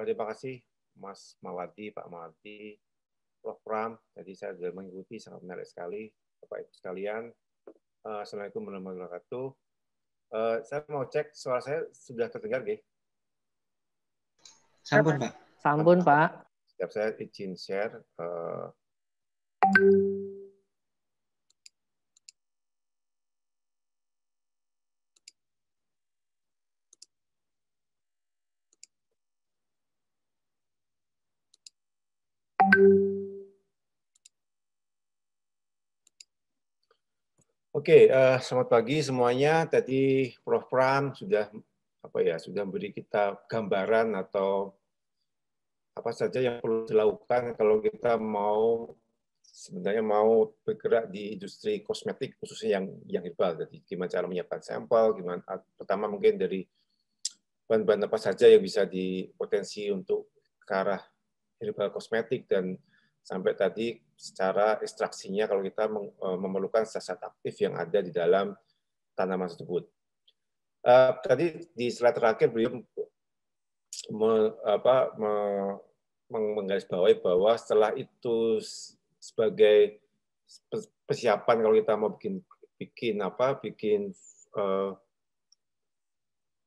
Terima kasih Mas Mawati, Pak Mawati, Prof. Pram. Tadi saya sudah mengikuti, sangat menarik sekali. Bapak Ibu sekalian, Assalamualaikum warahmatullahi wabarakatuh. Saya mau cek suara saya sudah terdengar, nggih? Sampun, Pak. Sampun, Pak. Siap, saya izin share. Oke, selamat pagi semuanya. Tadi Prof. Pram sudah sudah memberi kita gambaran atau apa saja yang perlu dilakukan kalau kita sebenarnya mau bergerak di industri kosmetik khususnya yang herbal. Jadi gimana cara menyiapkan sampel, gimana pertama mungkin dari bahan-bahan apa saja yang bisa dipotensi untuk ke arah herbal kosmetik dan sampai tadi secara ekstraksinya kalau kita memerlukan zat aktif yang ada di dalam tanaman tersebut. Tadi di slide terakhir beliau menggarisbawahi bahwa setelah itu sebagai persiapan kalau kita mau bikin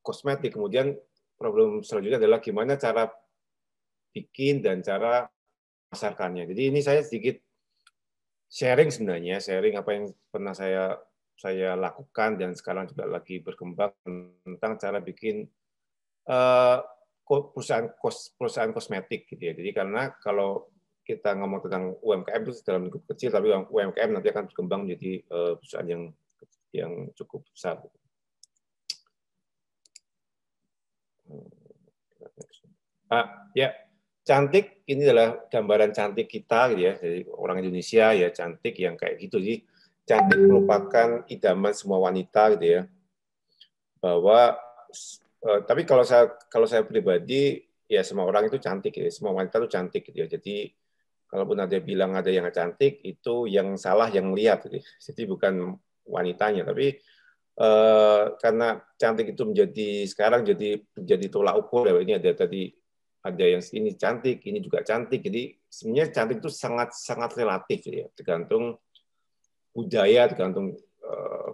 kosmetik, kemudian problem selanjutnya adalah gimana cara bikin dan cara pasarkannya. Jadi ini saya sedikit sharing apa yang pernah saya lakukan dan sekarang juga lagi berkembang tentang cara bikin perusahaan kosmetik gitu ya. Jadi karena kalau kita ngomong tentang UMKM itu dalam lingkup kecil, tapi UMKM nanti akan berkembang menjadi perusahaan yang cukup besar. Ya, cantik ini adalah gambaran cantik kita gitu ya, dari orang Indonesia ya, cantik yang kayak gitu. Jadi cantik merupakan idaman semua wanita gitu ya. Bahwa tapi kalau saya pribadi ya semua orang itu cantik ya, semua wanita itu cantik gitu ya. Jadi kalaupun ada bilang ada yang cantik itu yang salah yang lihat gitu. Jadi bukan wanitanya, tapi karena cantik itu sekarang jadi tolak ukur ya, ini ada yang ini cantik, ini juga cantik. Jadi sebenarnya cantik itu sangat relatif ya, tergantung budaya, tergantung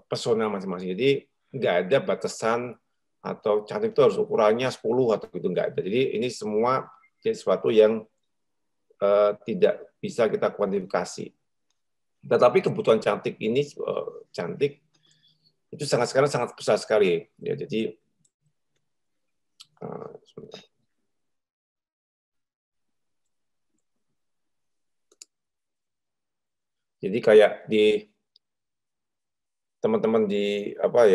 persona masing-masing. Jadi nggak ada batasan atau cantik itu harus ukurannya 10 atau gitu, nggak ada. Jadi ini semua jadi sesuatu yang tidak bisa kita kuantifikasi. Tetapi kebutuhan cantik ini itu sekarang sangat besar sekali ya. Jadi kayak di teman-teman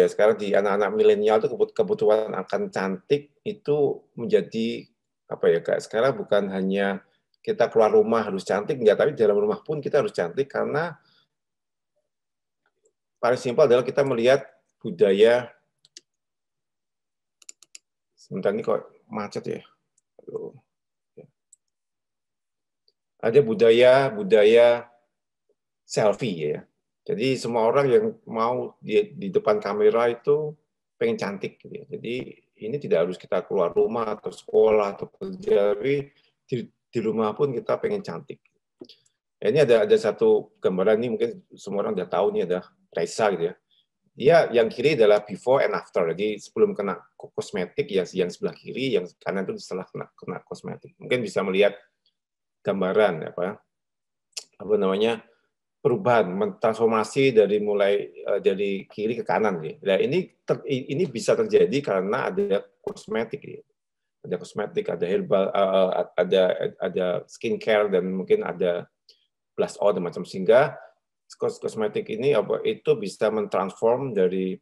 sekarang di anak-anak milenial itu kebutuhan akan cantik itu menjadi kayak sekarang bukan hanya kita keluar rumah harus cantik, enggak, tapi di dalam rumah pun kita harus cantik karena paling simpel adalah kita melihat budaya. Sebentar ini kok macet ya. Aduh. Ada budaya selfie ya. Jadi semua orang yang mau di depan kamera itu pengen cantik gitu ya. Jadi ini tidak harus kita keluar rumah atau sekolah atau kerja, tapi di rumah pun kita pengen cantik. Ya, ini ada satu gambaran ini mungkin semua orang udah tahu, ini ada Raisa gitu ya. Dia yang kiri adalah before and after. Jadi sebelum kena kosmetik yang sebelah kiri, yang kanan itu setelah kena kosmetik. Mungkin bisa melihat gambaran apa namanya perubahan, transformasi dari kiri ke kanan. Nah, ini bisa terjadi karena ada kosmetik. Ada kosmetik, ada herbal, ada skincare dan mungkin ada blush on dan macam, sehingga kosmetik ini itu bisa mentransform dari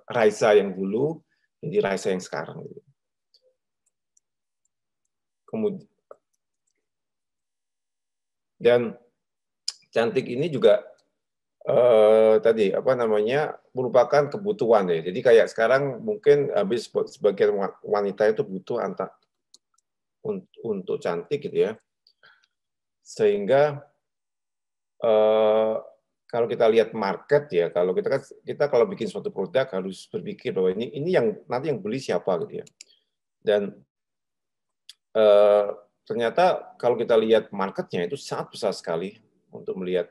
Raisa yang dulu jadi Raisa yang sekarang. Kemudian dan cantik ini juga merupakan kebutuhan ya. Jadi kayak sekarang mungkin habis sebagian wanita itu butuh untuk cantik gitu ya. Sehingga kalau kita lihat market ya, kalau kita kalau bikin suatu produk harus berpikir bahwa ini yang nanti yang beli siapa gitu ya. Dan ternyata kalau kita lihat marketnya itu sangat besar sekali untuk melihat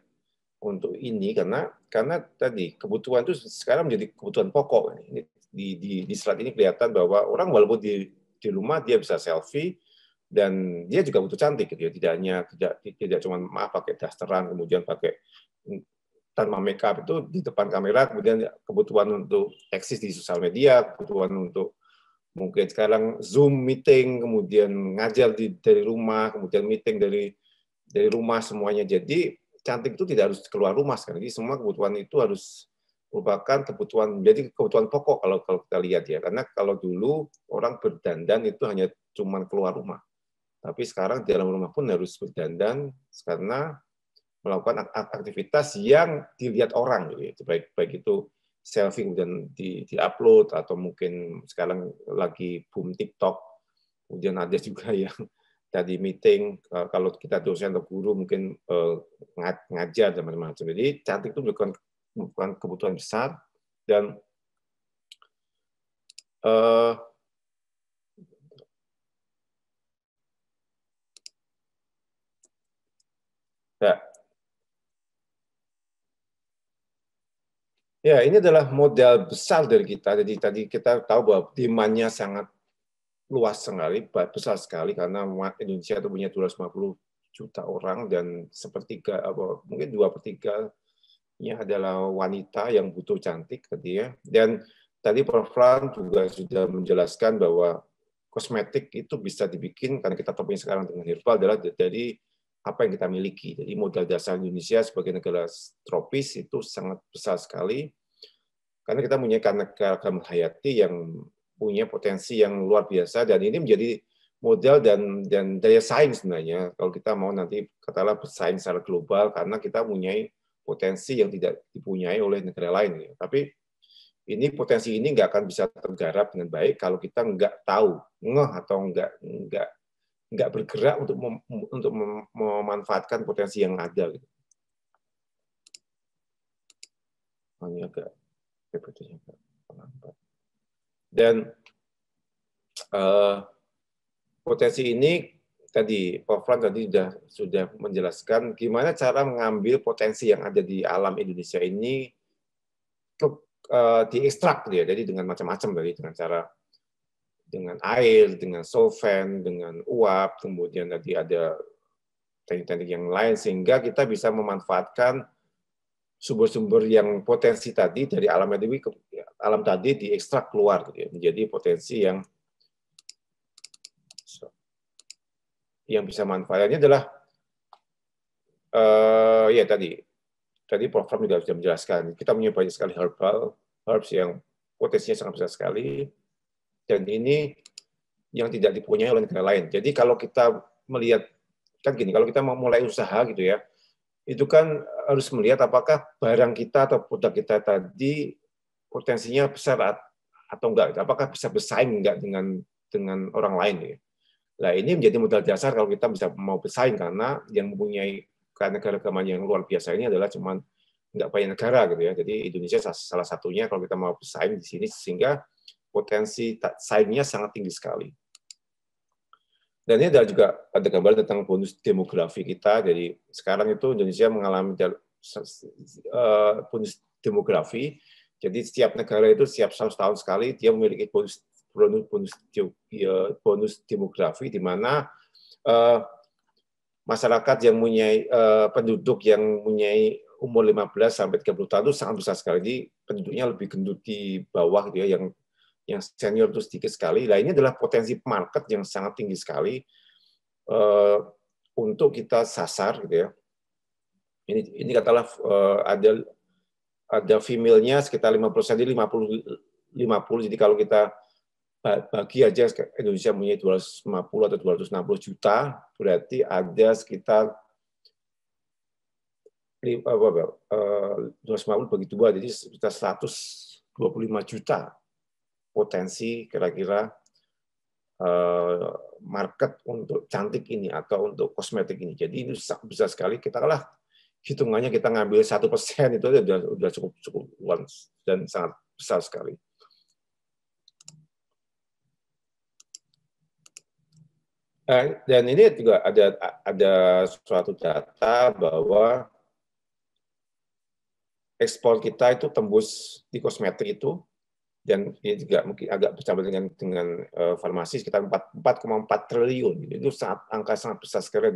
untuk ini, karena tadi kebutuhan itu sekarang menjadi kebutuhan pokok. Ini di slide ini kelihatan bahwa orang walaupun di rumah dia bisa selfie dan dia juga butuh cantik gitu ya, tidak cuma maaf pakai dasteran kemudian pakai tanpa make up, itu di depan kamera, kemudian kebutuhan untuk eksis di sosial media, kebutuhan untuk mungkin sekarang Zoom meeting, kemudian ngajar dari rumah, kemudian meeting dari rumah semuanya. Jadi cantik itu tidak harus keluar rumah sekarang. Jadi semua kebutuhan itu harus merupakan kebutuhan, jadi kebutuhan pokok kalau kita lihat ya. Karena kalau dulu orang berdandan itu hanya cuma keluar rumah. Tapi sekarang di dalam rumah pun harus berdandan karena melakukan aktivitas yang dilihat orang gitu ya. Baik itu selfie kemudian di-upload atau mungkin sekarang lagi boom TikTok. Kemudian ada juga yang tadi meeting, kalau kita dosen atau guru mungkin ngajar dan macam-macam. Jadi cantik itu bukan kebutuhan besar dan ya ini adalah modal besar dari kita. Jadi tadi kita tahu bahwa demand-nya sangat luas sekali, besar sekali karena Indonesia itu punya 250 juta orang dan sepertiga mungkin 2/3-nya adalah wanita yang butuh cantik tadi ya. Dan tadi Prof. Fran juga sudah menjelaskan bahwa kosmetik itu bisa dibikin karena kita topiknya sekarang dengan herbal adalah dari apa yang kita miliki. Jadi modal dasar Indonesia sebagai negara tropis itu sangat besar sekali karena kita punya keanekaragaman hayati yang punya potensi yang luar biasa dan ini menjadi modal dan daya saing sebenarnya kalau kita mau nanti katakanlah bersaing secara global karena kita punya potensi yang tidak dipunyai oleh negara lain. Tapi ini potensi ini nggak akan bisa tergarap dengan baik kalau kita nggak tahu atau nggak bergerak untuk memanfaatkan potensi yang ada. Ini agak dan potensi ini tadi Prof. Fran tadi sudah menjelaskan gimana cara mengambil potensi yang ada di alam Indonesia ini diekstrak ya, jadi dengan macam-macam dari dengan cara dengan air, dengan solvent, dengan uap, kemudian tadi ada teknik-teknik yang lain sehingga kita bisa memanfaatkan sumber-sumber yang potensi tadi dari alam tadi diekstrak keluar gitu ya, menjadi potensi yang bisa manfaatnya adalah ya tadi Prof. juga sudah menjelaskan kita punya banyak sekali herbs yang potensinya sangat besar sekali dan ini yang tidak dipunyai oleh negara lain. Jadi kalau kita melihat kan gini, kalau kita mau mulai usaha gitu ya, itu kan harus melihat apakah barang kita atau produk kita tadi potensinya besar atau enggak, apakah bisa bersaing enggak dengan orang lain ya. Nah, ini menjadi modal dasar kalau kita bisa mau bersaing karena yang mempunyai keanekaragaman yang luar biasa ini adalah cuman nggak banyak negara gitu ya. Jadi Indonesia salah satunya kalau kita mau bersaing di sini sehingga potensi saingnya sangat tinggi sekali. Dan ini ada juga ada gambar tentang bonus demografi kita. Jadi sekarang itu Indonesia mengalami bonus demografi. Jadi setiap negara itu setiap 100 tahun sekali dia memiliki bonus demografi di mana masyarakat yang mempunyai penduduk yang mempunyai umur 15 sampai 30 tahun itu sangat besar sekali. Jadi penduduknya lebih gendut di bawah gitu ya, yang senior itu sedikit sekali. Nah, ini adalah potensi market yang sangat tinggi sekali untuk kita sasar gitu ya. Ini katakanlah ada female-nya sekitar 50%, jadi 50. Jadi kalau kita bagi aja Indonesia punya 250 atau 260 juta, berarti ada sekitar 250 bagi 2, jadi sekitar 125 juta potensi kira-kira market untuk cantik ini atau untuk kosmetik ini. Jadi ini besar sekali. Kita kalah hitungannya kita ngambil 1% itu sudah cukup luas dan sangat besar sekali. Dan ini juga ada suatu data bahwa ekspor kita itu tembus di kosmetik itu, dan ini juga mungkin agak bersama dengan farmasi sekitar 4,4 triliun. Itu angka sangat besar sekali.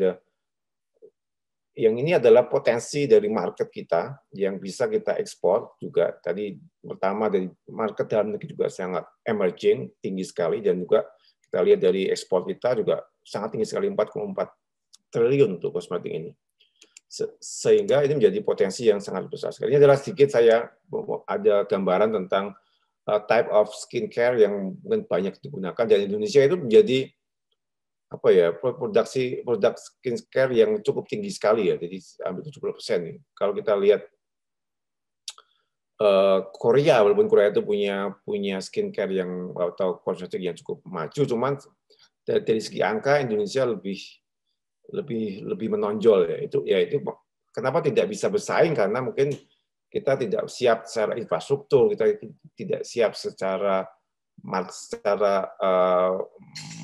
Yang ini adalah potensi dari market kita yang bisa kita ekspor juga. Tadi pertama dari market dalam negeri juga sangat emerging, tinggi sekali, dan juga kita lihat dari ekspor kita juga sangat tinggi sekali, 4,4 triliun untuk kosmetik ini. Sehingga ini menjadi potensi yang sangat besar sekali. Ini adalah sedikit saya ada gambaran tentang type of skincare yang mungkin banyak digunakan, dan Indonesia itu menjadi apa ya, produk skincare yang cukup tinggi sekali ya, jadi hampir 70%. Kalau kita lihat Korea, walaupun Korea itu punya skincare yang atau kosmetik yang cukup maju, cuman dari segi angka Indonesia lebih menonjol ya. Itu kenapa tidak bisa bersaing, karena mungkin kita tidak siap secara infrastruktur, kita tidak siap secara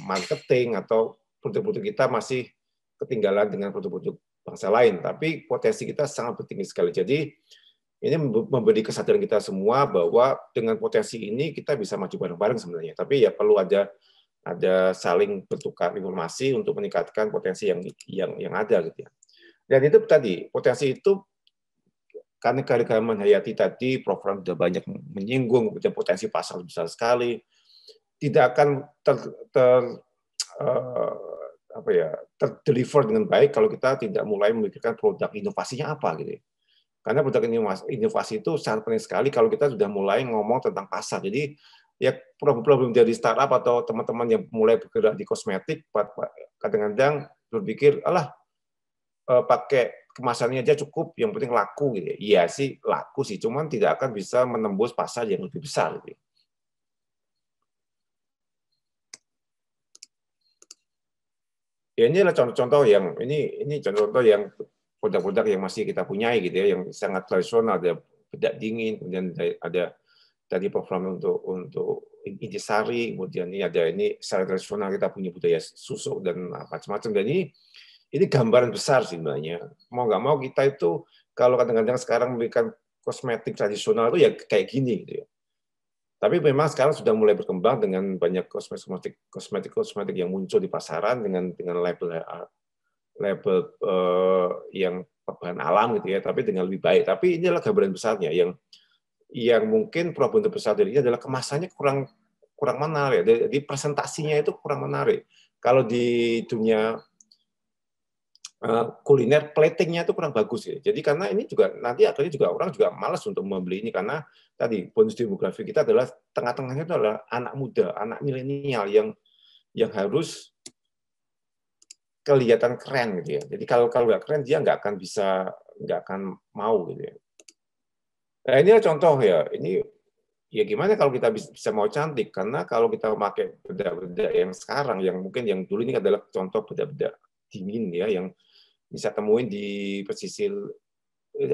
marketing, atau produk-produk kita masih ketinggalan dengan produk-produk bangsa lain. Tapi potensi kita sangat tinggi sekali. Jadi ini memberi kesadaran kita semua bahwa dengan potensi ini kita bisa maju bareng-bareng sebenarnya. Tapi ya perlu ada saling bertukar informasi untuk meningkatkan potensi yang ada gitu ya. Dan itu tadi potensi itu, karena keanekaragaman hayati tadi Prof. Ram sudah banyak menyinggung, potensi pasar besar sekali, tidak akan terdeliver dengan baik kalau kita tidak mulai memikirkan produk inovasinya apa gitu. Karena produk inovasi itu sangat penting sekali kalau kita sudah mulai ngomong tentang pasar. Jadi ya problem dari startup atau teman-teman yang mulai bergerak di kosmetik kadang-kadang berpikir, alah pakai kemasannya aja cukup, yang penting laku gitu. Iya sih laku sih, cuman tidak akan bisa menembus pasar yang lebih besar gitu. Ya ini adalah contoh-contoh yang ini contoh-contoh yang produk-produk yang masih kita punyai gitu ya, yang sangat tradisional. Ada bedak dingin, kemudian ada tadi program untuk intisari, kemudian ini secara tradisional kita punya budaya susuk dan macam-macam. Dan ini gambaran besar sih sebenarnya. Mau nggak mau kita itu kalau kadang-kadang sekarang memberikan kosmetik tradisional itu ya kayak gini gitu ya. Tapi memang sekarang sudah mulai berkembang dengan banyak kosmetik yang muncul di pasaran dengan label yang bahan alam gitu ya, tapi dengan lebih baik. Tapi ini adalah gambaran besarnya yang mungkin problem terbesar dari ini adalah kemasannya kurang menarik. Jadi presentasinya itu kurang menarik. Kalau di dunia kuliner, platingnya itu kurang bagus ya. Jadi karena ini juga nanti akhirnya juga orang juga malas untuk membeli ini, karena tadi bonus demografi kita adalah tengah-tengahnya itu adalah anak muda, anak milenial yang harus kelihatan keren gitu ya. Jadi kalau nggak keren dia nggak akan mau gitu ya. Nah ini contoh ya. Ini ya gimana kalau kita bisa mau cantik, karena kalau kita memakai bedak-bedak yang sekarang, yang mungkin yang dulu ini adalah contoh bedak-bedak dingin ya, yang bisa temuin di pesisir,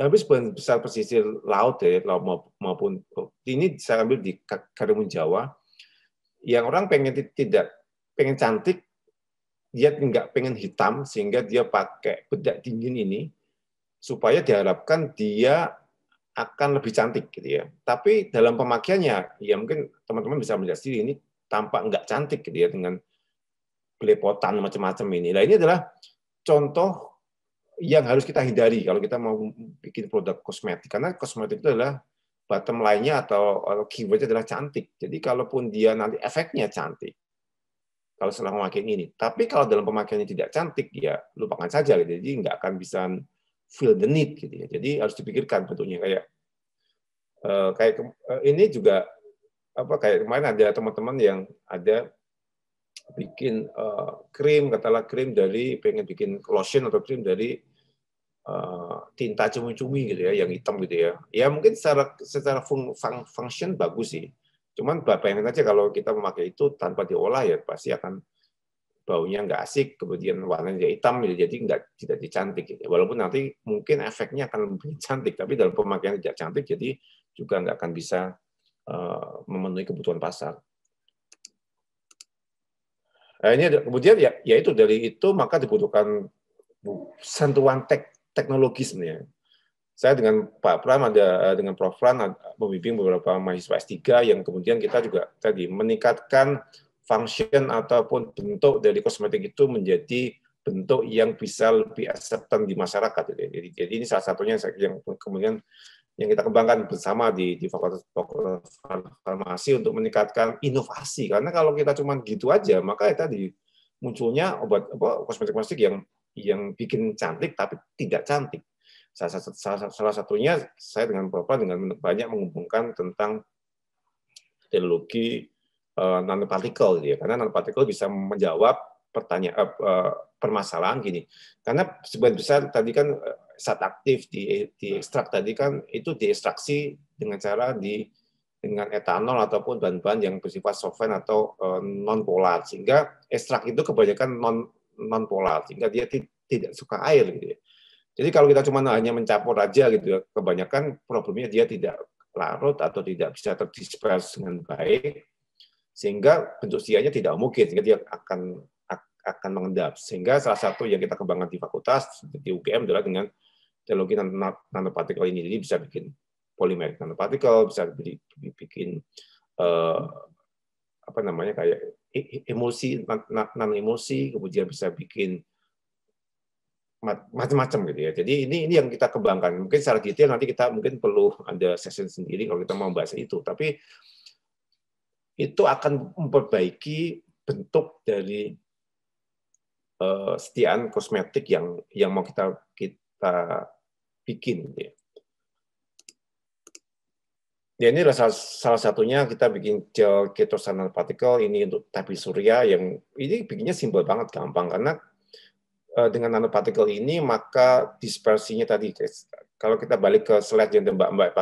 habis besar pesisir laut ya, maupun ini saya ambil di Karimun Jawa, yang orang tidak pengen cantik, dia nggak pengen hitam, sehingga dia pakai bedak dingin ini supaya diharapkan dia akan lebih cantik gitu ya. Tapi dalam pemakaiannya, ya mungkin teman-teman bisa melihat sendiri, ini tampak nggak cantik gitu ya, dengan belepotan macam-macam ini. Nah ini adalah contoh yang harus kita hindari kalau kita mau bikin produk kosmetik, karena kosmetik itu adalah bottom line-nya atau keyword-nya adalah cantik. Jadi kalaupun dia nanti efeknya cantik kalau setelah memakai ini, tapi kalau dalam pemakaiannya tidak cantik, ya lupakan saja gitu. Jadi nggak akan bisa feel the need gitu ya. Jadi harus dipikirkan bentuknya, kayak ini juga kayak kemarin ada teman-teman yang ada bikin krim, katakanlah krim dari, pengen bikin lotion atau krim dari tinta cumi-cumi gitu ya, yang hitam gitu ya. Ya mungkin secara function bagus sih. Cuman bayangin aja kalau kita memakai itu tanpa diolah, ya pasti akan baunya nggak asik, kemudian warnanya hitam, jadi tidak dicantik. Gitu. Walaupun nanti mungkin efeknya akan lebih cantik, tapi dalam pemakaian tidak cantik, jadi juga nggak akan bisa memenuhi kebutuhan pasar. Nah, ini kemudian ya itu dari itu maka dibutuhkan sentuhan teknologi sebenarnya. Saya dengan Pak Pram dengan Prof Pram membimbing beberapa mahasiswa S3 yang kemudian kita juga tadi meningkatkan function ataupun bentuk dari kosmetik itu menjadi bentuk yang bisa lebih acceptance di masyarakat. Jadi ini salah satunya yang kemudian yang kita kembangkan bersama di Fakultas Farmasi untuk meningkatkan inovasi. Karena kalau kita cuma gitu aja, maka ya tadi munculnya kosmetik yang bikin cantik tapi tidak cantik. Salah satunya saya dengan Bapak dengan banyak menghubungkan tentang teknologi nanopartikel, ya, karena nanopartikel bisa menjawab pertanyaan permasalahan gini. Karena sebagian besar tadi kan zat aktif diekstrak tadi kan itu diekstraksi dengan cara dengan etanol ataupun bahan-bahan yang bersifat solvent atau non polar, sehingga ekstrak itu kebanyakan non polar, sehingga dia tidak suka air gitu ya. Jadi kalau kita cuma hanya mencampur aja gitu ya, kebanyakan problemnya dia tidak larut atau tidak bisa terdispersi dengan baik, sehingga bentuk sianya tidak homogen, sehingga dia akan mengendap. Sehingga salah satu yang kita kembangkan di fakultas di UGM adalah dengan teknologi nanopartikel ini. Jadi bisa bikin polimerik nanopartikel, bisa bikin apa namanya kayak emosi, nano emosi, kemudian bisa bikin macam-macam gitu ya. Jadi ini yang kita kembangkan. Mungkin secara detail nanti kita mungkin perlu ada session sendiri kalau kita mau bahas itu. Tapi itu akan memperbaiki bentuk dari setiaan kosmetik yang mau kita bikin. Gitu ya. Ya, ini salah satunya kita bikin gel ketosan nanopartikel ini untuk tabir surya yang ini bikinnya simpel banget, gampang karena dengan nanopartikel ini maka dispersinya tadi kalau kita balik ke slide yang Mbak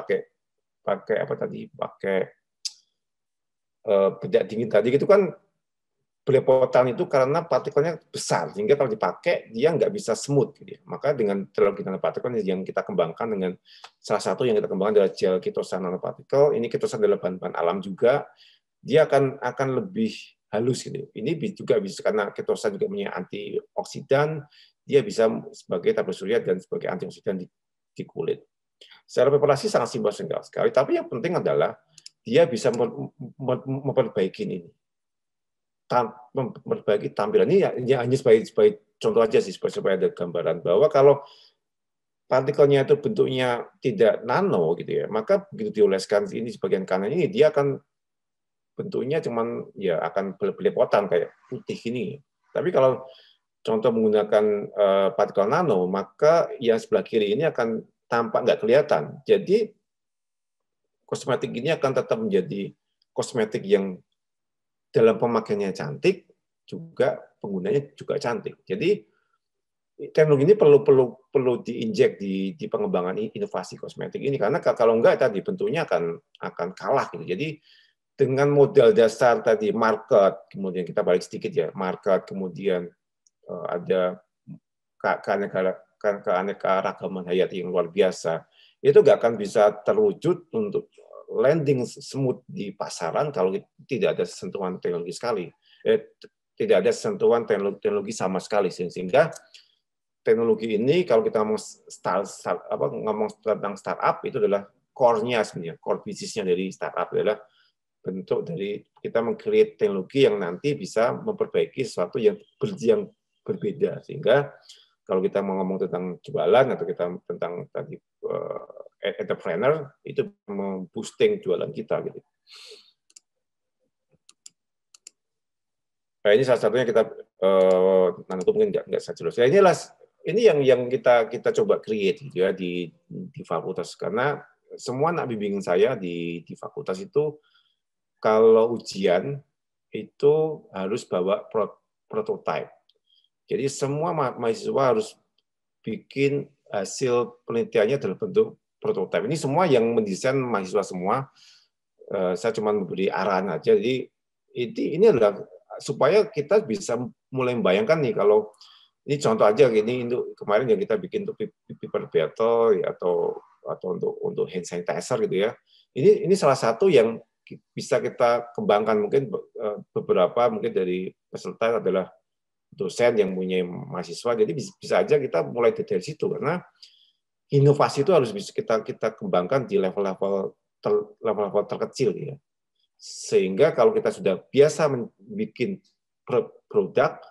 pakai apa tadi pakai bedak dingin tadi itu kan belepotan itu karena partikelnya besar sehingga kalau dipakai dia nggak bisa smooth gitu ya. Maka dengan teknologi nanopartikel yang kita kembangkan dengan salah satu yang kita kembangkan adalah gel ketosan nanopartikel. Ini ketosan adalah bahan-bahan alam juga, dia akan lebih halus gitu. Ini juga bisa karena ketosan juga punya antioksidan, dia bisa sebagai tabir surya dan sebagai antioksidan di kulit. Secara preparasi sangat simpel sekali, tapi yang penting adalah dia bisa memperbaiki ini. Memperbaiki tampilan ini hanya sebagai contoh aja sih supaya ada gambaran bahwa kalau partikelnya itu bentuknya tidak nano gitu ya, maka begitu dioleskan ini sebagian kanan ini dia akan bentuknya cuman ya akan belepotan kayak putih ini. Tapi kalau contoh menggunakan partikel nano, maka yang sebelah kiri ini akan tampak nggak kelihatan. Jadi kosmetik ini akan tetap menjadi kosmetik yang dalam pemakaiannya cantik, juga penggunanya juga cantik. Jadi teknologi ini perlu diinjek di pengembangan inovasi kosmetik ini karena kalau enggak tadi bentuknya akan kalah gitu. Jadi dengan modal dasar tadi market, kemudian kita balik sedikit ya, market, kemudian ada keanekaragaman hayati yang luar biasa, itu nggak akan bisa terwujud untuk landing smooth di pasaran kalau tidak ada sentuhan teknologi sekali. Tidak ada sentuhan teknologi sama sekali, sehingga teknologi ini kalau kita ngomong tentang startup itu adalah core-nya sebenarnya, core bisnisnya dari startup adalah bentuk dari kita meng-create teknologi yang nanti bisa memperbaiki sesuatu yang berbeda, sehingga kalau kita mau ngomong tentang jualan atau kita tentang tadi entrepreneur itu memboosting jualan kita gitu. Nah, ini salah satunya kita nanti mungkin nggak saya jelas. Ya, ini yang kita coba create gitu ya di fakultas, karena semua anak bimbingan saya di fakultas itu kalau ujian itu harus bawa prototype. Jadi semua mahasiswa harus bikin hasil penelitiannya dalam bentuk prototype. Ini semua yang mendesain mahasiswa semua. Saya cuma memberi arahan aja. Jadi ini adalah supaya kita bisa mulai membayangkan nih kalau ini contoh aja gini untuk kemarin yang kita bikin untuk paper battle ya, atau untuk hand sanitizer gitu ya. Ini salah satu yang bisa kita kembangkan. Mungkin beberapa mungkin dari peserta adalah dosen yang punya mahasiswa, jadi bisa aja kita mulai dari situ, karena inovasi itu harus bisa kita kembangkan di level-level terkecil ya. Sehingga kalau kita sudah biasa membuat produk,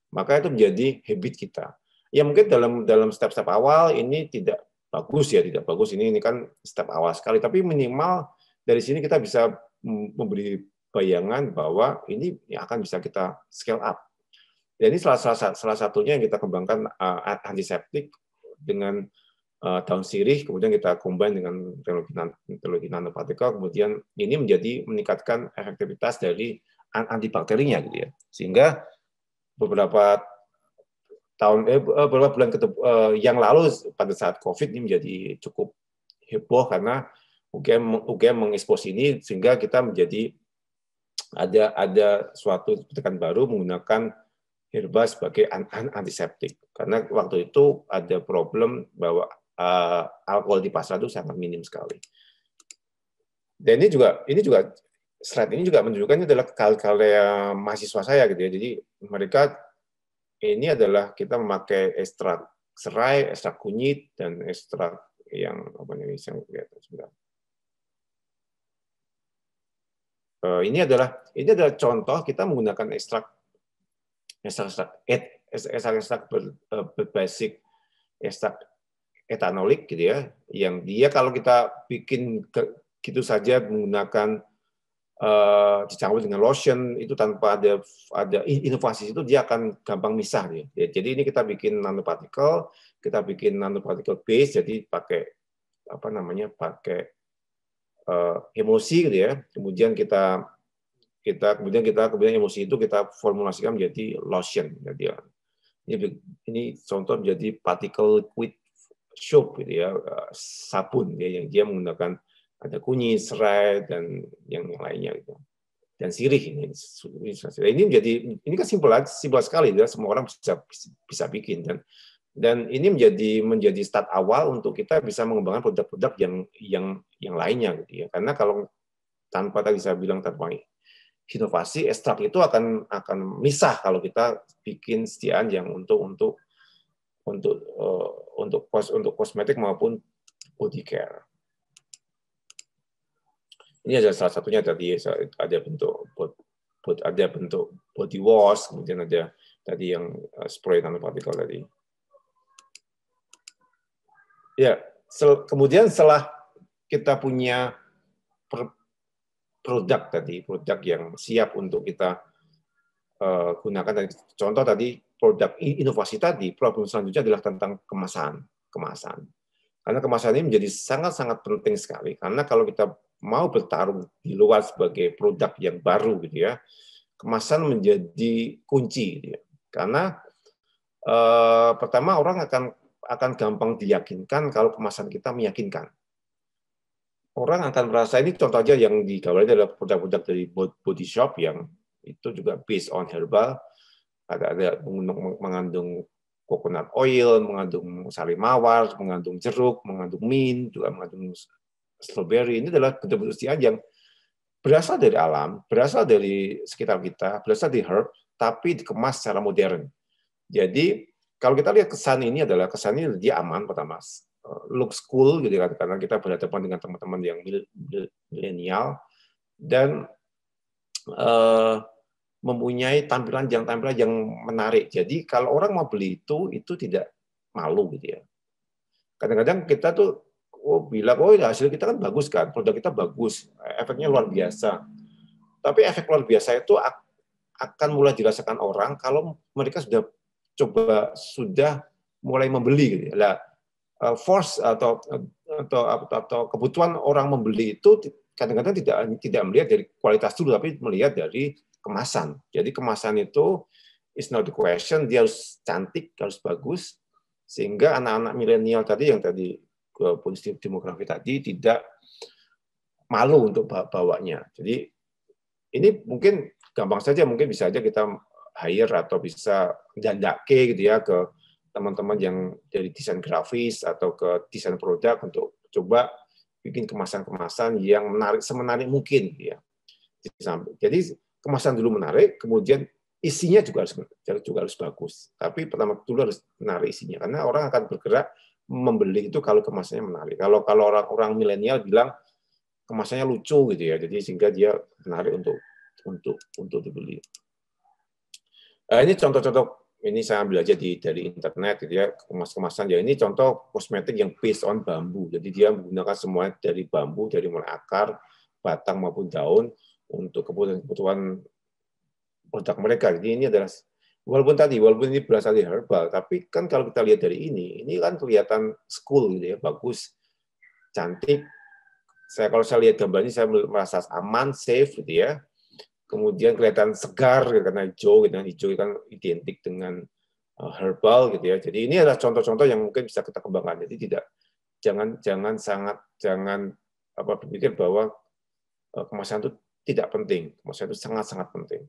maka itu menjadi habit kita. Ya mungkin dalam step-step awal ini tidak bagus ya, tidak bagus, ini kan step awal sekali, tapi minimal dari sini kita bisa memberi bayangan bahwa ini akan bisa kita scale up. Jadi salah satunya yang kita kembangkan antiseptik dengan daun sirih, kemudian kita combine dengan teknologi nanopartikel, kemudian ini meningkatkan efektivitas dari antibakterinya gitu ya. Sehingga beberapa bulan yang lalu pada saat COVID ini menjadi cukup heboh karena UGM mengekspos ini, sehingga kita menjadi ada suatu tekan baru menggunakan herba sebagai antiseptik, karena waktu itu ada problem bahwa alkohol di pasar itu sangat minim sekali. Dan ini juga slide ini juga menunjukkan ini adalah karya mahasiswa saya gitu ya. Jadi mereka ini adalah kita memakai ekstrak serai, ekstrak kunyit, dan ekstrak yang apa namanya sebentar. Ini adalah contoh kita menggunakan ekstrak berbasic ekstrak etanolik gitu ya, yang dia kalau kita bikin gitu saja menggunakan dicampur dengan lotion itu tanpa ada inovasi, itu dia akan gampang misah ya. Jadi ini kita bikin nanopartikel, base, jadi pakai apa namanya, pakai emosi gitu ya. Kemudian emosi itu kita formulasikan menjadi lotion. Jadi ini contoh menjadi particle liquid soap gitu ya, sabun ya, yang dia menggunakan ada kunyit, serai, dan yang lainnya gitu. Dan sirih ini kan simpel sekali ya, semua orang bisa bikin, dan ini menjadi start awal untuk kita bisa mengembangkan produk-produk yang lainnya gitu ya. Karena kalau tanpa tadi saya bilang tanpa inovasi, ekstrak itu akan misah kalau kita bikin sediaan yang untuk kosmetik maupun body care. Ini adalah salah satunya tadi, ada bentuk body wash, kemudian ada tadi yang spray nanopartikel tadi. Ya, kemudian setelah kita punya produk yang siap untuk kita gunakan, contoh tadi produk inovasi tadi, problem selanjutnya adalah tentang kemasan. Karena kemasan ini menjadi sangat-sangat penting sekali, karena kalau kita mau bertarung di luar sebagai produk yang baru gitu ya, kemasan menjadi kunci gitu ya. Karena pertama orang akan gampang diyakinkan kalau kemasan kita meyakinkan. Orang akan merasa, ini contoh aja yang digambarkan adalah produk-produk dari body shop yang itu juga based on herbal, ada mengandung coconut oil, mengandung sari mawar, mengandung jeruk, mengandung mint, juga mengandung strawberry. Ini adalah bentuk-bentuk sediaan yang berasal dari alam, berasal dari sekitar kita, berasal dari herb, tapi dikemas secara modern. Jadi kalau kita lihat kesannya dia aman pertama, looks cool gitu kan, karena kita berhadapan dengan teman-teman yang milenial dan mempunyai tampilan yang menarik. Jadi kalau orang mau beli itu tidak malu gitu ya. Kadang-kadang kita tuh bilang, hasil kita kan bagus kan, produk kita bagus, efeknya luar biasa. Tapi efek luar biasa itu akan mulai dirasakan orang kalau mereka sudah mulai membeli gitu ya. Nah, force atau kebutuhan orang membeli itu kadang-kadang tidak melihat dari kualitas dulu, tapi melihat dari kemasan. Jadi kemasan itu is not the question, dia harus cantik, harus bagus, sehingga anak-anak milenial tadi yang tadi positif demografi tadi tidak malu untuk bawanya. Jadi ini mungkin gampang saja, mungkin bisa aja kita hire atau bisa jandake gitu ya ke teman-teman yang dari desain grafis atau ke desain produk untuk coba bikin kemasan-kemasan yang menarik, semenarik mungkin, ya. Jadi kemasan dulu menarik, kemudian isinya juga harus bagus. Tapi pertama dulu harus menarik isinya, karena orang akan bergerak membeli itu kalau kemasannya menarik. Kalau orang milenial bilang kemasannya lucu gitu ya, jadi sehingga dia menarik untuk dibeli. Ini contoh-contoh, ini saya ambil aja dari internet gitu ya, kemasan ya. Ini contoh kosmetik yang based on bambu. Jadi dia menggunakan semua dari bambu, dari mulai akar, batang maupun daun untuk kebutuhan produk mereka. Jadi ini adalah walaupun ini berasal dari herbal, tapi kan kalau kita lihat dari ini kan kelihatan school gitu ya, bagus, cantik. Kalau saya lihat gambarnya saya merasa aman, safe gitu ya. Kemudian kelihatan segar karena hijau kan identik dengan herbal gitu ya. Jadi ini adalah contoh-contoh yang mungkin bisa kita kembangkan. Jadi jangan berpikir bahwa kemasan itu tidak penting. Kemasan itu sangat-sangat penting.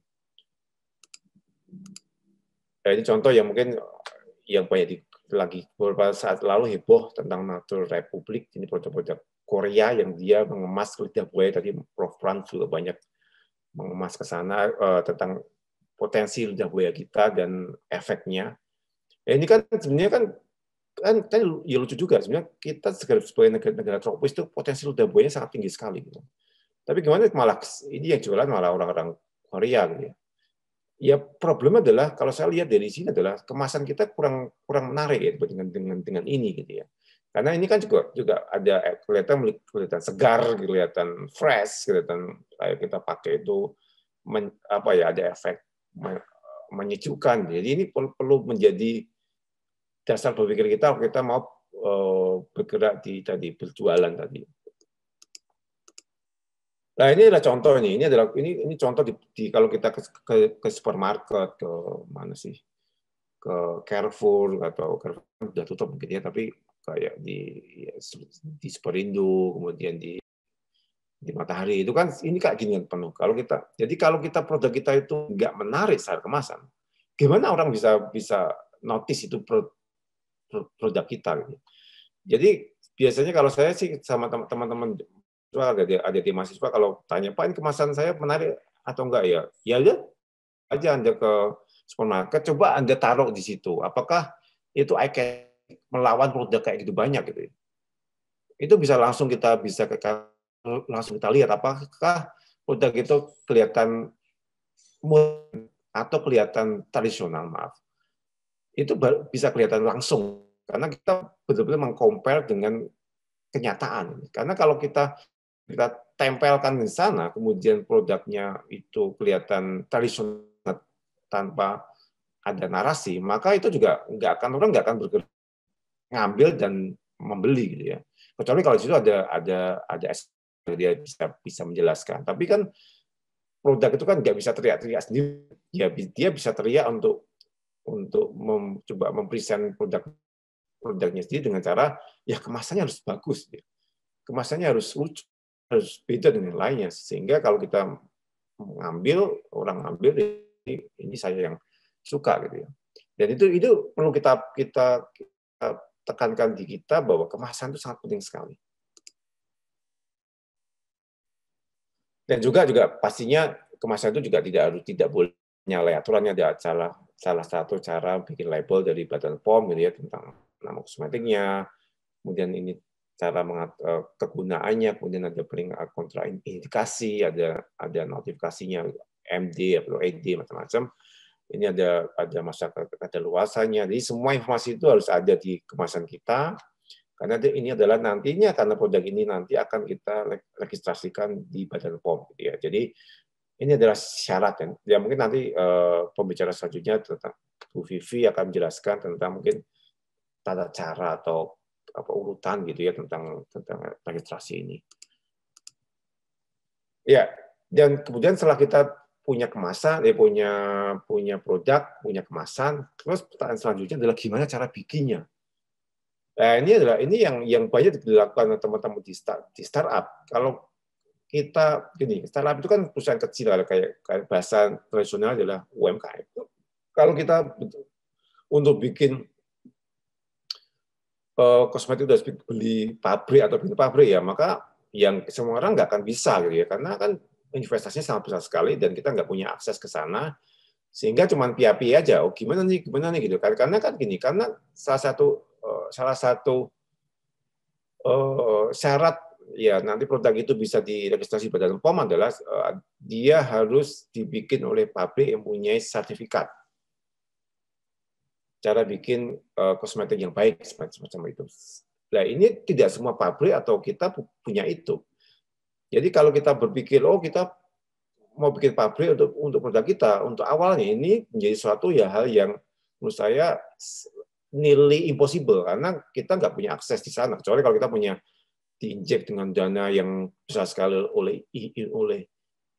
Nah, ini contoh yang mungkin yang banyak lagi beberapa saat lalu heboh tentang Nature Republic. Ini produk-produk Korea yang dia mengemas lidah buaya. Tadi Prof. Franz juga banyak mengemas ke sana tentang potensi lidah buaya kita dan efeknya. Ya, ini kan sebenarnya kan ya lucu juga sebenarnya kita sebagai negara tropis itu potensi lidah buayanya sangat tinggi sekali gitu. Tapi gimana malah ini yang jualan malah orang-orang Korea gitu ya. Ya problemnya adalah kalau saya lihat dari sini adalah kemasan kita kurang menarik ya dengan ini gitu ya. Karena ini kan juga ada kelihatan segar, kelihatan fresh, kelihatan kayak kita pakai itu ada efek menyejukkan. Jadi ini perlu menjadi dasar berpikir kita mau bergerak di berjualan tadi. Nah, ini adalah contoh ini contoh kalau kita ke supermarket, ke mana sih? Ke Carrefour atau Carrefour sudah tutup mungkin ya, tapi kayak di Superindo, kemudian di Matahari itu kan ini kayak gini penuh. Kalau kita produk kita itu nggak menarik secara kemasan, gimana orang bisa notice itu produk kita gitu. Jadi biasanya kalau saya sih sama teman-teman ada di mahasiswa kalau tanya, Pak, ini kemasan saya menarik atau enggak ya? Ya udah aja Anda ke supermarket, coba Anda taruh di situ. Apakah itu melawan produk kayak gitu banyak gitu. Itu bisa langsung kita lihat apakah produk itu kelihatan atau kelihatan tradisional, maaf. Itu bisa kelihatan langsung karena kita betul-betul mengcompare dengan kenyataan. Karena kalau kita tempelkan di sana, kemudian produknya itu kelihatan tradisional tanpa ada narasi, maka itu juga orang nggak akan bergerak ngambil dan membeli gitu ya. Kecuali kalau di situ ada dia bisa menjelaskan. Tapi kan produk itu kan nggak bisa teriak-teriak sendiri. Dia bisa teriak untuk coba mempresent produknya sendiri dengan cara ya kemasannya harus bagus, kemasannya harus lucu, harus beda dengan lainnya, sehingga kalau kita orang ngambil ini saya yang suka gitu ya. Dan itu perlu kita tekankan di kita bahwa kemasan itu sangat penting sekali. Dan juga pastinya kemasan itu juga tidak boleh nyalahi aturannya. Ada salah satu cara bikin label dari Badan POM gitu ya tentang nama kosmetiknya, kemudian ini cara kegunaannya, kemudian ada kontraindikasi, ada notifikasinya MD atau ED macam-macam. Ini ada masa kadaluarsanya. Jadi semua informasi itu harus ada di kemasan kita. Karena ini adalah nantinya karena produk ini nanti akan kita registrasikan di Badan POM gitu ya. Jadi ini adalah syarat ya mungkin nanti pembicara selanjutnya tentang Bu Vivi akan menjelaskan tentang mungkin tata cara atau urutan gitu ya tentang registrasi ini. Ya, dan kemudian setelah kita punya kemasan, punya produk, punya kemasan, terus pertanyaan selanjutnya adalah gimana cara bikinnya. Nah, ini yang banyak dilakukan oleh teman-teman di startup. Kalau kita startup itu kan perusahaan kecil, kayak bahasa tradisional adalah UMKM. Kalau kita untuk bikin kosmetik udah beli pabrik atau bikin pabrik ya, maka yang semua orang nggak akan bisa gitu ya, karena kan investasinya sangat besar sekali dan kita nggak punya akses ke sana, sehingga cuman piapi aja. Oh gimana nih gitu. Karena kan gini, karena salah satu syarat ya nanti produk itu bisa diregistrasi Badan POM adalah dia harus dibikin oleh pabrik yang mempunyai sertifikat cara bikin kosmetik yang baik semacam itu. Nah ini tidak semua pabrik atau kita punya itu. Jadi kalau kita berpikir oh kita mau bikin pabrik untuk produk kita, untuk awalnya ini menjadi suatu ya hal yang menurut saya nearly impossible karena kita nggak punya akses di sana. Kecuali kalau kita punya diinjek dengan dana yang besar sekali oleh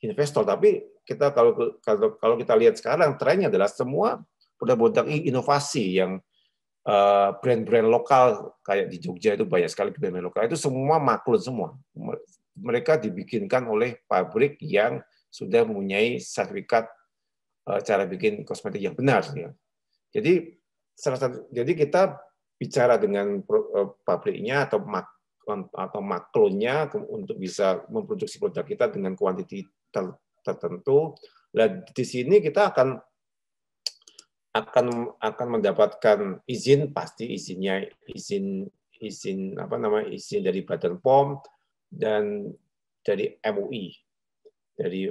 investor. Tapi kita kalau kita lihat sekarang trennya adalah semua produk-produk inovasi yang brand-brand lokal kayak di Jogja itu banyak sekali brand-brand lokal itu semua maklun semua. Mereka dibikinkan oleh pabrik yang sudah mempunyai sertifikat cara bikin kosmetik yang benar. Ya. Jadi kita bicara dengan pabriknya atau maklonnya untuk bisa memproduksi produk kita dengan kuantiti tertentu. Nah, di sini kita akan mendapatkan izin, pasti izin dari Badan POM dan dari MUI. Dari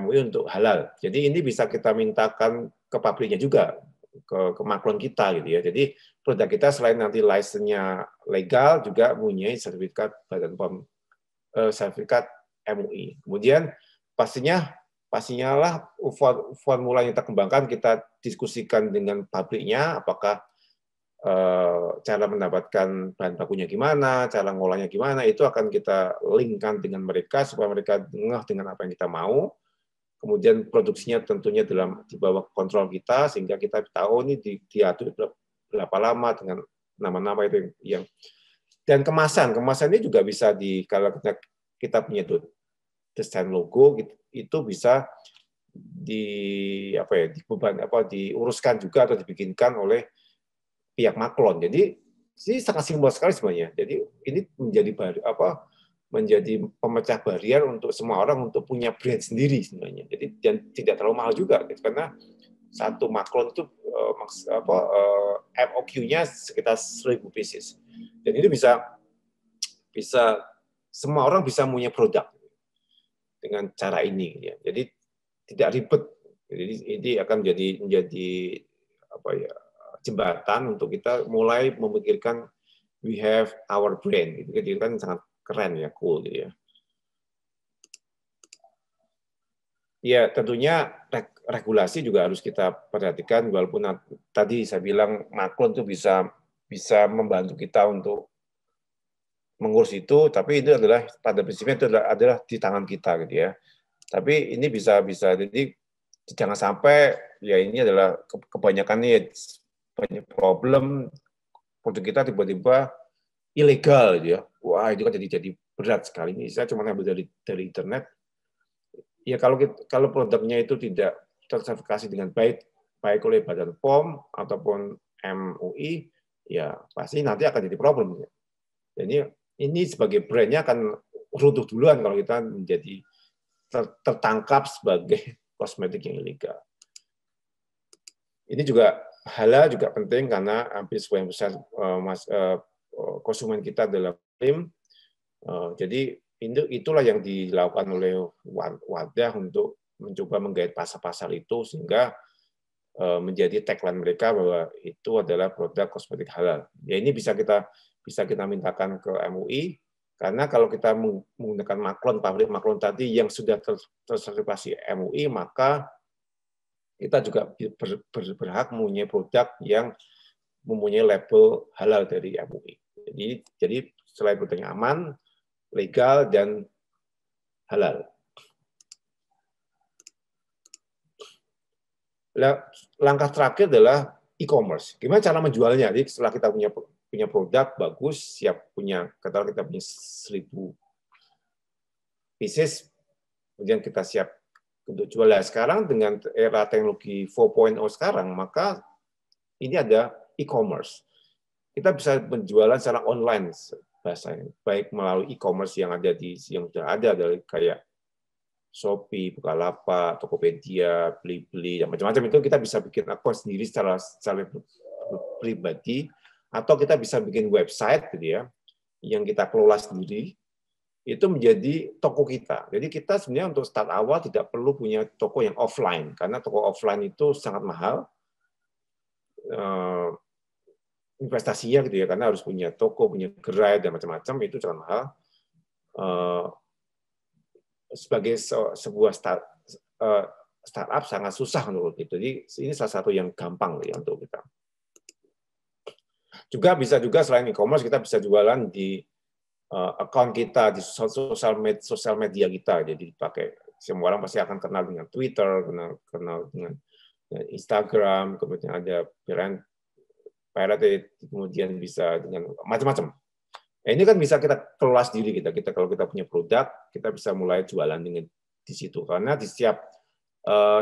MUI untuk halal. Jadi ini bisa kita mintakan ke pabriknya juga, ke maklon kita gitu ya. Jadi produk kita selain nanti license-nya legal juga mempunyai sertifikat Badan POM, sertifikat MUI. Kemudian pastinya lah formula yang kita kembangkan kita diskusikan dengan pabriknya apakah cara mendapatkan bahan bakunya gimana, cara ngolahnya gimana, itu akan kita linkkan dengan mereka supaya mereka dengar dengan apa yang kita mau. Kemudian produksinya tentunya di bawah kontrol kita sehingga kita tahu ini diatur berapa lama dengan nama-nama itu yang dan kemasan ini juga bisa kalau kita punya desain logo itu bisa diuruskan juga atau dibikinkan oleh pihak maklon. Jadi ini sangat simbol sekali sebenarnya. Jadi ini menjadi pemecah barrier untuk semua orang untuk punya brand sendiri sebenarnya. Jadi dan tidak terlalu mahal juga karena satu maklon itu MOQ-nya sekitar 1.000 pieces. Dan itu bisa semua orang bisa punya produk dengan cara ini ya. Jadi tidak ribet. Jadi ini akan menjadi jembatan untuk kita mulai memikirkan we have our brand. Itu kan sangat keren ya, cool gitu ya. Ya tentunya regulasi juga harus kita perhatikan walaupun tadi saya bilang maklon itu bisa membantu kita untuk mengurus itu, tapi itu adalah pada prinsipnya itu adalah di tangan kita gitu ya. Tapi ini bisa jadi jangan sampai ya ini adalah kebanyakan nih banyak problem produk kita tiba-tiba ilegal gitu ya. Wah, itu kan jadi berat sekali. Ini saya cuma ambil dari internet. Ya kalau produknya itu tidak tersertifikasi dengan baik oleh Badan POM ataupun MUI, ya pasti nanti akan jadi problem. Jadi ini sebagai brandnya akan runtuh duluan kalau kita menjadi tertangkap sebagai kosmetik yang ilegal. Ini juga halal juga penting karena hampir sebagian besar konsumen kita adalah Muslim. Jadi itulah yang dilakukan oleh Wadah untuk mencoba menggait pasar-pasar itu sehingga menjadi tagline mereka bahwa itu adalah produk kosmetik halal. Ya ini bisa kita mintakan ke MUI karena kalau kita menggunakan pabrik maklon tadi yang sudah tersertifikasi MUI maka kita juga berhak mempunyai produk yang mempunyai label halal dari MUI. Jadi selain produknya aman, legal dan halal. Langkah terakhir adalah e-commerce. Gimana cara menjualnya? Jadi setelah kita punya produk bagus, siap katakanlah kita punya 1.000 pieces, kemudian kita siap untuk jual. Sekarang dengan era teknologi 4.0 sekarang, maka ini ada e-commerce. kita bisa penjualan secara online bahasanya, baik melalui e-commerce yang sudah ada dari kayak Shopee, Bukalapak, Tokopedia, Blibli, dan macam-macam. Itu kita bisa bikin akun sendiri secara pribadi, atau kita bisa bikin website gitu ya, yang kita kelola sendiri, itu menjadi toko kita. Jadi kita sebenarnya untuk start awal tidak perlu punya toko yang offline, karena toko offline itu sangat mahal investasinya gitu ya, karena harus punya toko, punya gerai dan macam-macam, itu sangat mahal. Sebagai sebuah startup sangat susah menurut itu. Jadi ini salah satu yang gampang ya untuk kita. Juga bisa juga selain e-commerce kita bisa jualan di account kita di sosial media kita. Jadi pakai semua orang pasti akan kenal dengan Twitter, kenal dengan Instagram, kemudian ada brand Pirate, kemudian bisa dengan macam-macam. Nah, ini kan bisa kita kelola sendiri kita kalau kita punya produk, kita bisa mulai jualan dengan di situ karena di setiap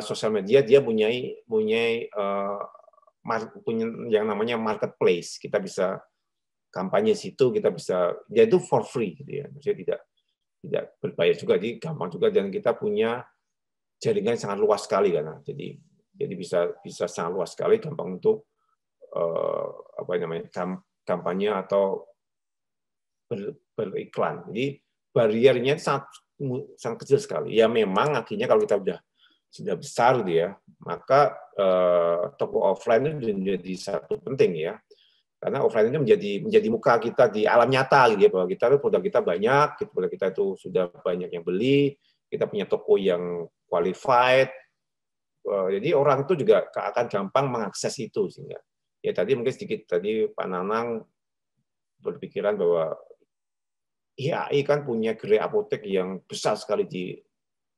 sosial media dia punya yang namanya marketplace. Kita bisa kampanye situ, kita bisa dia itu for free gitu ya. Maksudnya tidak berbayar juga, jadi gampang juga dan kita punya jaringan sangat luas sekali kan. Jadi bisa sangat luas sekali, gampang untuk kampanye atau beriklan. Jadi bariernya sangat kecil sekali. Ya memang akhirnya kalau kita sudah besar dia, maka toko offline itu menjadi satu penting ya. Karena offline itu menjadi muka kita di alam nyata gitu ya, bahwa produk kita banyak, produk kita itu sudah banyak yang beli, kita punya toko yang qualified. Jadi orang itu juga akan gampang mengakses itu sehingga. Ya tadi mungkin sedikit tadi Pak Nanang berpikiran bahwa IAI kan punya gerai apotek yang besar sekali di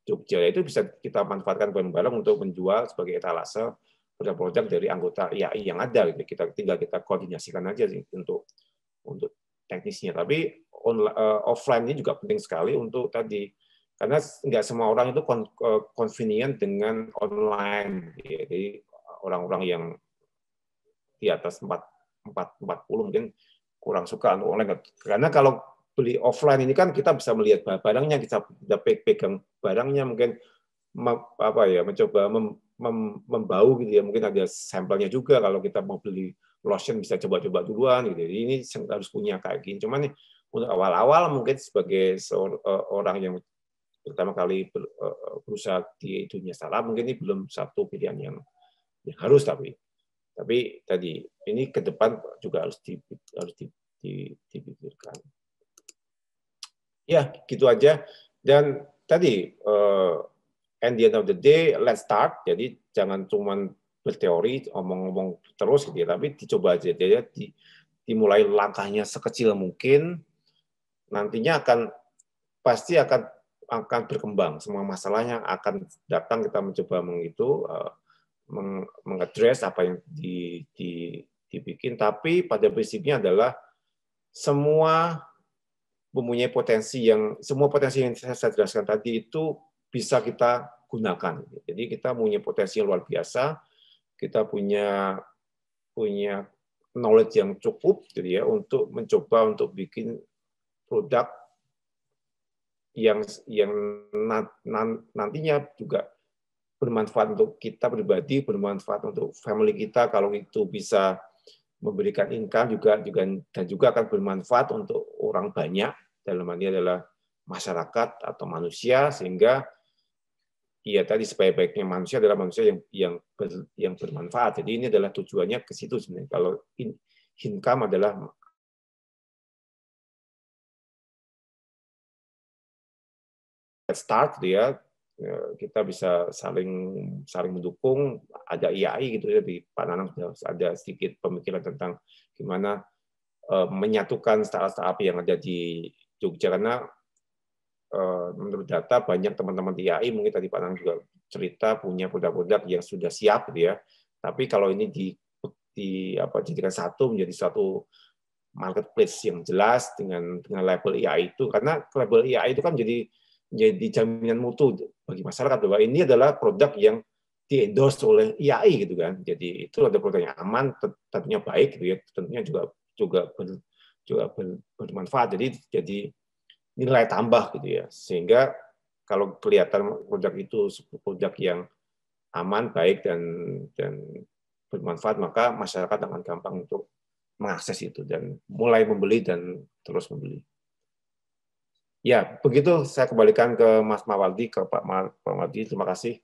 Jogja. Itu bisa kita manfaatkan bareng-bareng untuk menjual sebagai etalase produk-produk dari anggota IAI yang ada. Kita koordinasikan aja sih untuk teknisnya. Tapi offline ini juga penting sekali untuk tadi, karena nggak semua orang itu convenient dengan online. Jadi orang-orang yang di atas 40 mungkin kurang suka untuk online. Karena kalau beli offline ini kan kita bisa melihat barangnya, kita pegang barangnya, mungkin mencoba membau gitu ya, mungkin ada sampelnya juga kalau kita mau beli lotion bisa coba-coba duluan gitu. Jadi ini harus punya kayak gini. Cuman nih, untuk awal-awal mungkin sebagai orang yang pertama kali berusaha di dunia startup mungkin ini belum satu pilihan yang harus, tapi tadi ini ke depan juga harus dipikirkan. Ya, gitu aja. Dan tadi, at the end of the day, let's start. Jadi jangan cuma berteori, omong-omong terus, gitu ya, tapi dicoba aja. Dimulai langkahnya sekecil mungkin, nantinya pasti akan berkembang. Semua masalahnya akan datang, kita mencoba mengadres apa yang dibikin. Tapi pada prinsipnya adalah semua mempunyai semua potensi yang saya jelaskan tadi itu bisa kita gunakan. Jadi kita punya potensi yang luar biasa, kita punya knowledge yang cukup gitu ya untuk mencoba untuk bikin produk yang nantinya juga bermanfaat untuk kita pribadi, bermanfaat untuk family kita, kalau itu bisa memberikan income dan juga akan bermanfaat untuk orang banyak, dalam hal ini adalah masyarakat atau manusia, sehingga ya tadi sebaik-baiknya manusia adalah manusia yang bermanfaat. Jadi ini adalah tujuannya ke situ sebenarnya. Kalau income adalah start dia, kita bisa saling mendukung. Ada IAI gitu ya, di Pak Nanang ada sedikit pemikiran tentang gimana menyatukan startup yang ada di Jogja, karena menurut data banyak teman-teman di IAI, mungkin tadi Pak Nanang juga cerita punya produk-produk yang sudah siap gitu ya. Tapi kalau ini dijadikan menjadi satu marketplace yang jelas dengan label IAI itu, karena label IAI itu kan jadi jaminan mutu bagi masyarakat bahwa ini adalah produk yang di-endorse oleh IAI gitu kan. Jadi itu ada produk yang aman, tentunya baik gitu ya, tentunya juga juga bermanfaat. Jadi nilai tambah gitu ya. Sehingga kalau kelihatan produk itu produk yang aman, baik dan bermanfaat, maka masyarakat akan gampang untuk mengakses itu dan mulai membeli dan terus membeli. Ya, begitu saya kembalikan ke Mas Mawaldi, ke Pak Mawaldi. Terima kasih.